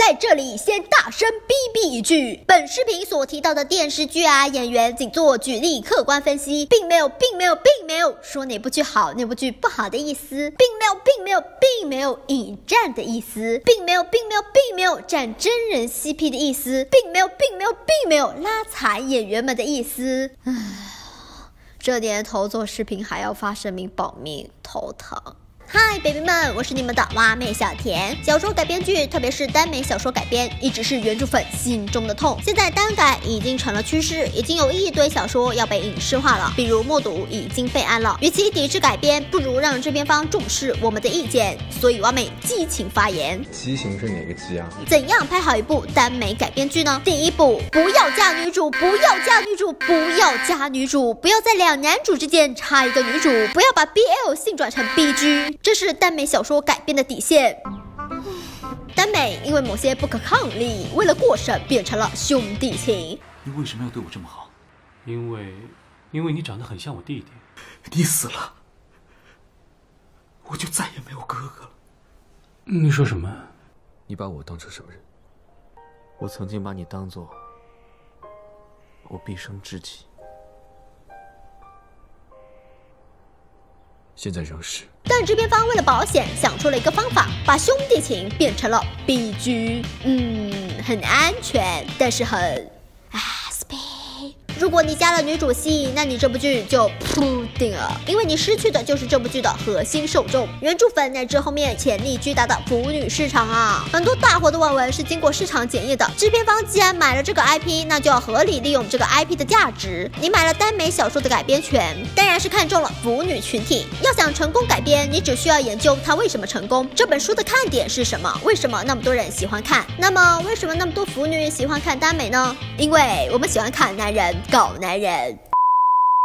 在这里先大声逼逼一句，本视频所提到的电视剧演员仅做举例客观分析，并没有说哪部剧好哪部剧不好的意思，并没有引战的意思，并没有战真人 CP 的意思，并没有拉踩演员们的意思。这年头做视频还要发声明保命，头疼。嗨，baby 们，我是你们的蛙妹小甜。小说改编剧，特别是耽美小说改编，一直是原著粉心中的痛。现在耽改已经成了趋势，已经有一堆小说要被影视化了，比如《默读》已经备案了。与其抵制改编，不如让制片方重视我们的意见。所以蛙妹激情发言。激情是哪个激啊？怎样拍好一部耽美改编剧呢？第一步，不要加女主，不要在两男主之间插一个女主，不要把 BL 性转成 BG。这是耽美小说改编的底线。耽美因为某些不可抗力，为了过审变成了兄弟情。你为什么要对我这么好？因为你长得很像我弟弟。你死了，我就再也没有哥哥了。你说什么？你把我当成什么人？我曾经把你当作我毕生知己，现在仍是。但制片方为了保险，想出了一个方法，把兄弟情变成了 BG。很安全，但是很如果你加了女主戏，那你这部剧就扑定了，因为你失去的就是这部剧的核心受众，原著粉乃至后面潜力巨大的腐女市场啊！很多大火的网文是经过市场检验的，制片方既然买了这个 IP， 那就要合理利用这个 IP 的价值。你买了耽美小说的改编权，当然是看中了腐女群体。要想成功改编，你只需要研究它为什么成功，这本书的看点是什么，为什么那么多人喜欢看。那么为什么那么多腐女喜欢看耽美呢？因为我们喜欢看男人搞男人，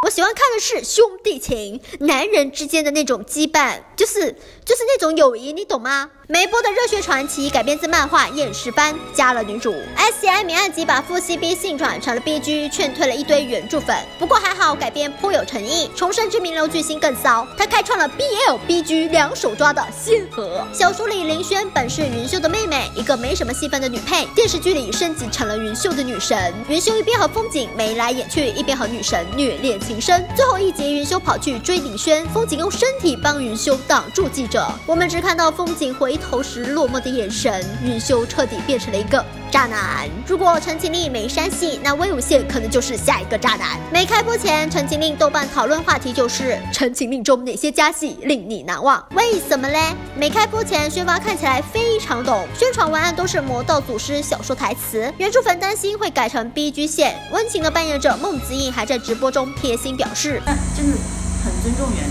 我喜欢看的是兄弟情，男人之间的那种羁绊，就是那种友谊，你懂吗？美波的《热血传奇》改编自漫画《厌世番》，加了女主 SCI 明暗集把副 CP 性转成了 BG， 劝退了一堆原著粉。不过还好改编颇有诚意，重生之名流巨星更骚，他开创了 BL、BG 两手抓的先河。小说里林轩本是云秀的妹妹，一个没什么戏份的女配，电视剧里升级成了云秀的女神。云秀一边和风景眉来眼去，一边和女神虐恋情深。最后一集云秀跑去追林轩，风景用身体帮云秀挡住记者。我们只看到风景回头时落寞的眼神，云秀彻底变成了一个渣男。如果陈情令没删戏，那魏无羡可能就是下一个渣男。没开播前，陈情令豆瓣讨论话题就是陈情令中哪些加戏令你难忘？为什么嘞？没开播前，宣发看起来非常懂，宣传文案都是魔道祖师小说台词。原著粉担心会改成 BG 线，温情的扮演者孟子义还在直播中贴心表示，真的很尊重原著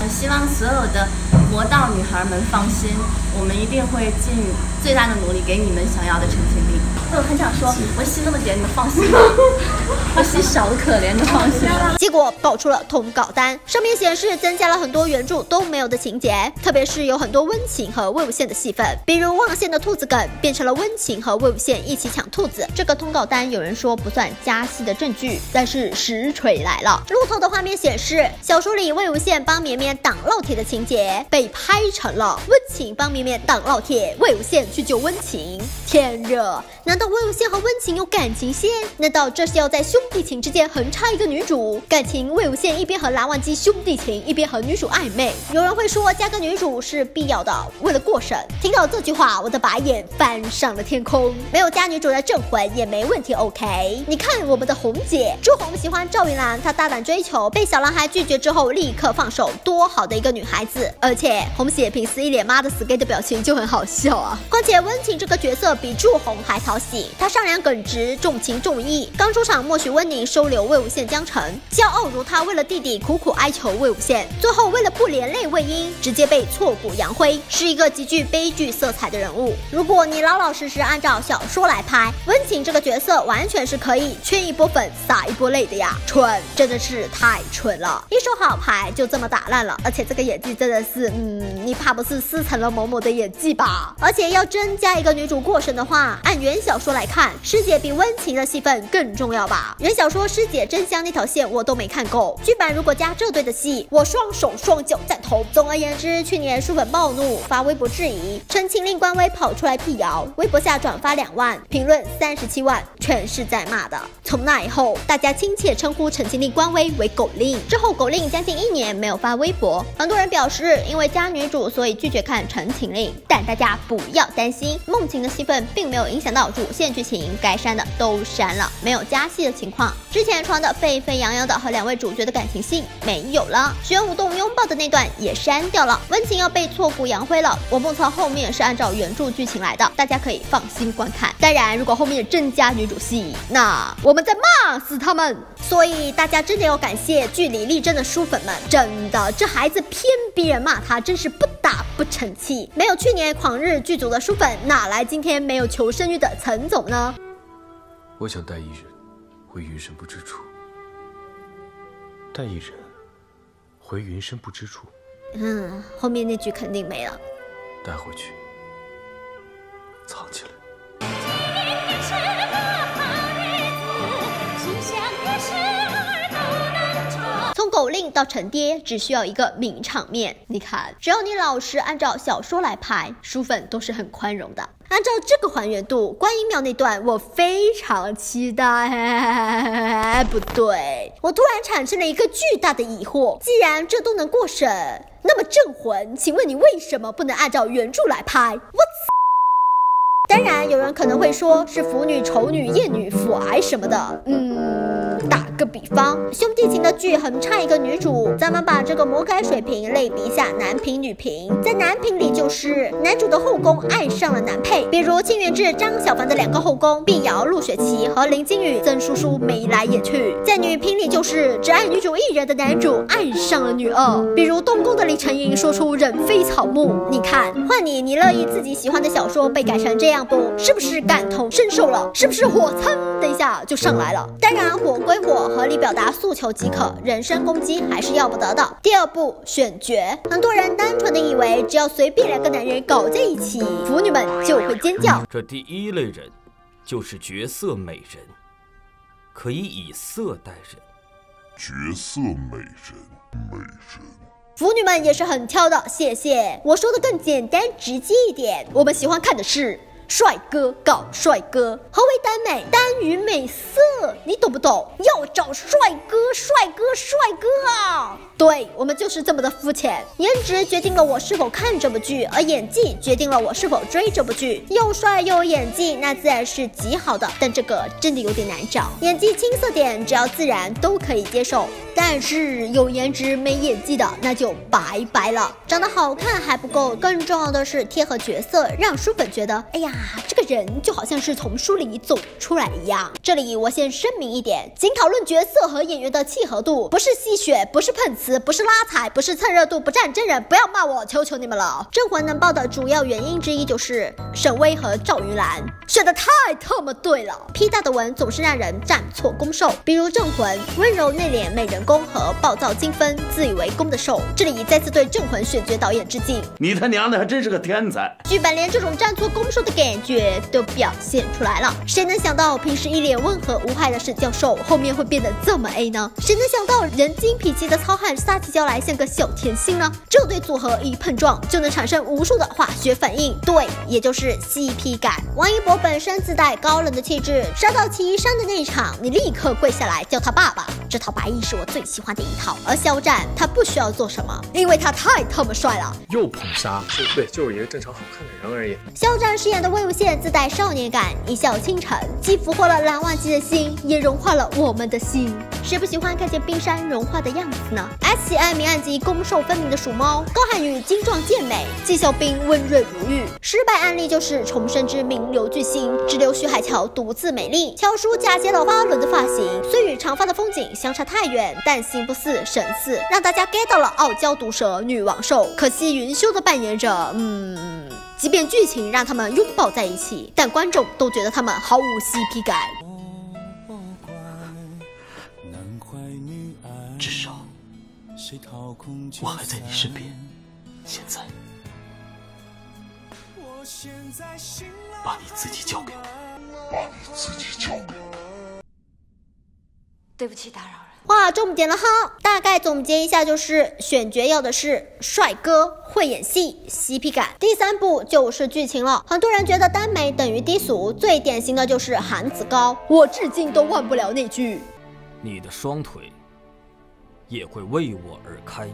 的，希望所有的魔道女孩们放心，我们一定会尽最大的努力给你们想要的陈情令。我很想说，我戏那么点，你们放心吧，我戏少的可怜，你放心吧。结果爆出了通稿单，上面显示增加了很多原著都没有的情节，特别是有很多温情和魏无羡的戏份，比如望羡的兔子梗变成了温情和魏无羡一起抢兔子。这个通稿单有人说不算加戏的证据，但是实锤来了。路透的画面显示，小说里魏无羡帮绵绵挡烙铁的情节被拍成了温情帮绵绵挡烙铁，魏无羡去救温情。天热，难道魏无羡和温情有感情线？难道这是要在兄弟情之间横插一个女主？感情魏无羡一边和蓝忘机兄弟情，一边和女主暧昧。有人会说加个女主是必要的，为了过审。听到这句话，我的白眼翻上了天空。没有加女主的镇魂也没问题 OK。你看我们的红姐朱红喜欢赵云兰，她大胆追求，被小男孩拒绝之后立刻放手，多好的一个女孩子。而且红姐平时一脸妈的死 gay 的表情就很好笑啊。况且温情这个角色比祝红还讨喜，她善良耿直，重情重义。刚出场默许温宁收留魏无羡江城，骄傲如她为了弟弟苦苦哀求魏无羡，最后为了不连累魏婴，直接被挫骨扬灰，是一个极具悲剧色彩的人物。如果你老老实实按照小说来拍，温情这个角色完全是可以圈一波粉撒一波泪的呀。蠢，真的是太蠢了，一手好牌就这么打烂了，而且这个演技真的是你怕不是撕残了某某的演技吧？而且要真加一个女主过审的话，按原小说来看，师姐比温情的戏份更重要吧？原小说师姐真香那条线我都没看够，剧版如果加这对的戏，我双手双脚赞同。总而言之，去年书粉暴怒，发微博质疑，陈情令官微跑出来辟谣，微博下转发2万，评论37万，全是在骂的。从那以后，大家亲切称呼陈情令官微为狗令。之后狗令将近1年没有发微博，很多人表示因为加女主所以拒绝看陈情令，但大家不要担心，梦晴的戏份并没有影响到主线剧情，该删的都删了，没有加戏的情况。之前传的沸沸扬扬的和2位主角的感情戏没有了，玄武洞拥抱的那段也删掉了，温情要被挫骨扬灰了。我目测后面是按照原著剧情来的，大家可以放心观看。当然，如果后面真加女主戏，那我们再骂死他们。所以大家真的要感谢据理力争的书粉们，真的这孩子偏逼人骂他，真是不打不成器。没有去年狂日剧组的书粉，哪来今天没有求生欲的陈总呢？我想带一人回云深不知处。带一人回云深不知处。后面那句肯定没了。带回去，藏起来。从狗令到陈爹，只需要一个名场面。你看，只要你老实按照小说来拍，书粉都是很宽容的。按照这个还原度，观音庙那段我非常期待。不对，我突然产生了一个巨大的疑惑：既然这都能过审，那么镇魂，请问你为什么不能按照原著来拍？我当然，有人可能会说是腐女、丑女、艳女、腐癌什么的。打个比方，兄弟情的剧很差一个女主，咱们把这个魔改水平类比一下男频女频。在男频里就是男主的后宫爱上了男配，比如庆元志、张小凡的2个后宫，碧瑶、陆雪琪和林金宇、曾叔叔眉来眼去。在女频里就是只爱女主一人的男主爱上了女二，比如东宫的李承莹说出人非草木。你看，换你乐意自己喜欢的小说被改成这样不？是不是感同身受了？是不是火噌的一下就上来了？当然，火归火，合理表达诉求即可，人身攻击还是要不得的。第2步，选角。很多人单纯的以为只要随便2个男人搞在一起，腐女们就会尖叫。这第1类人就是绝色美人，可以以色待人。绝色美人。腐女们也是很挑的，谢谢。我说的更简单直接一点，我们喜欢看的是帅哥搞帅哥。何为耽美？耽于美色，你懂不懂？要找帅哥啊！对，我们就是这么的肤浅。颜值决定了我是否看这部剧，而演技决定了我是否追这部剧。又帅又有演技，那自然是极好的，但这个真的有点难找。演技青涩点，只要自然都可以接受。但是有颜值没演技的，那就拜拜了。长得好看还不够，更重要的是贴合角色，让书粉觉得，哎呀，这个人就好像是从书里走出来一样。这里我先声明一点，仅讨论角色和演员的契合度，不是吸血，不是碰瓷，不是拉踩，不是蹭热度，不站真人，不要骂我，求求你们了。镇魂能爆的主要原因之一就是沈巍和赵云兰选的太他妈对了。P 大的文总是让人站错攻受，比如镇魂温柔内敛美人攻和暴躁精分自以为攻的受。这里再次对镇魂选角导演致敬，你他娘的还真是个天才。剧本连这种站错攻受的感觉都表现出来了。谁能想到平时一脸温和无害的沈教授后面会变得这么 A 呢？谁能想到人精脾气的糙汉撒起娇来像个小甜心呢？这对组合一碰撞就能产生无数的化学反应，对，也就是 CP 感。王一博本身自带高冷的气质，杀到祁山的那一场，你立刻跪下来叫他爸爸。这套白衣是我最喜欢的一套，而肖战他不需要做什么，因为他太他妈帅了。又捧杀，对，就是一个正常好看的人而已。肖战饰演的魏无羡自带少年感，一笑倾城，既俘获了蓝忘机的心，也融化了我们的心。谁不喜欢看见冰山融化的样子呢 ？S 喜爱明暗级攻受分明的鼠猫，高瀚宇精壮健美，纪晓冰温润如玉。失败案例就是重生之名流巨星，只留徐海乔独自美丽。乔叔假接了花轮的发型，虽与长发的风景相差太远，但形不似神似，让大家 get 到了傲娇毒舌女王兽。可惜云修的扮演者，即便剧情让他们拥抱在一起，但观众都觉得他们毫无 CP 感。至少我还在你身边。现在，把你自己交给我。对不起，打扰了。划重点了哈，大概总结一下就是选角要的是帅哥，会演戏，CP 感。第3步就是剧情了。很多人觉得耽美等于低俗，最典型的就是韩子高，我至今都忘不了那句：你的双腿也会为我而开。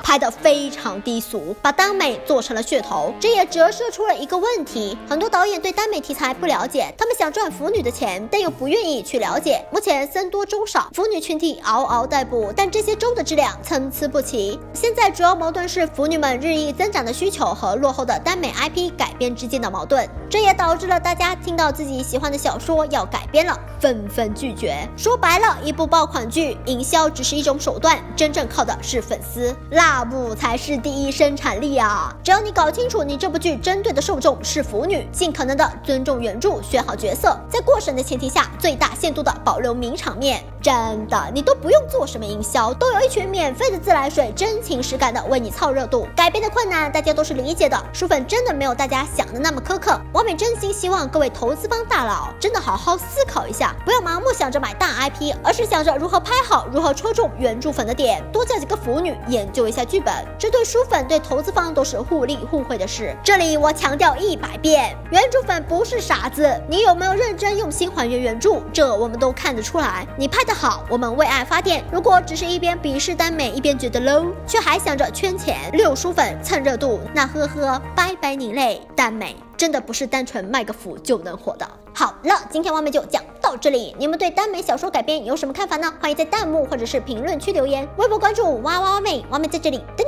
拍得非常低俗，把耽美做成了噱头，这也折射出了一个问题：很多导演对耽美题材不了解，他们想赚腐女的钱，但又不愿意去了解。目前僧多粥少，腐女群体嗷嗷待哺，但这些粥的质量参差不齐。现在主要矛盾是腐女们日益增长的需求和落后的耽美 IP 改编之间的矛盾，这也导致了大家听到自己喜欢的小说要改编了，纷纷拒绝。说白了，一部爆款剧，营销只是一种手段，真正靠的是粉丝，辣舞才是第一生产力啊！只要你搞清楚你这部剧针对的受众是腐女，尽可能的尊重原著，选好角色，在过审的前提下，最大限度的保留名场面。真的，你都不用做什么营销，都有一群免费的自来水，真情实感的为你凑热度。改编的困难大家都是理解的，书粉真的没有大家想的那么苛刻。王美真心希望各位投资方大佬真的好好思考一下，不要盲目想着买大 IP， 而是想着如何拍好，如何戳中原著粉的点，多叫几个腐女研究一下剧本，这对书粉对投资方都是互利互惠的事。这里我强调100遍，原著粉不是傻子，你有没有认真用心还原原著，这我们都看得出来。你拍得好，我们为爱发电；如果只是一边鄙视耽美，一边觉得 low， 却还想着圈钱溜书粉蹭热度，那呵呵，拜拜你嘞！耽美真的不是单纯卖个腐就能火的。好了，今天完美就讲到这里，你们对耽美小说改编有什么看法呢？欢迎在弹幕或者是评论区留言，微博关注哇哇哇妹，完美在这里等你。